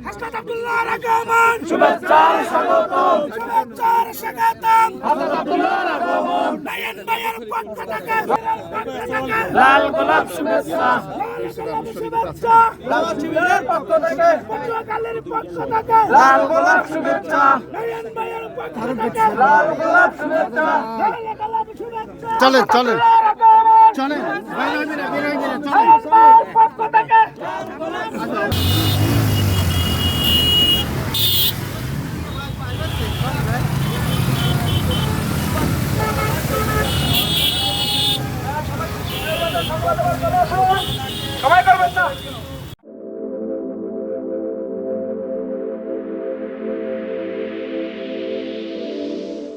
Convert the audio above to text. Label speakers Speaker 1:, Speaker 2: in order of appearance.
Speaker 1: হাসনাত আব্দুল্লাহর আগমন শুভেচ্ছার স্বাগতম শুভেচ্ছার স্বাগতম হাসনাত আব্দুল্লাহর আগমন নয়ন ভাইয়ের পক্ষ থেকে লাল গোলাপ শুভেচ্ছা শুভেচ্ছা লাল শিবিরের পক্ষ থেকে পটুয়াখালীর পক্ষ থেকে লাল গোলাপ শুভেচ্ছা নয়ন ভাইয়ের পক্ষ থেকে লাল গোলাপ শুভেচ্ছা লাল গোলাপ শুভেচ্ছা
Speaker 2: চলেন চলেন চলেন বের হইবে না চলেন
Speaker 1: পক্ষ থেকে সবাই করবেন না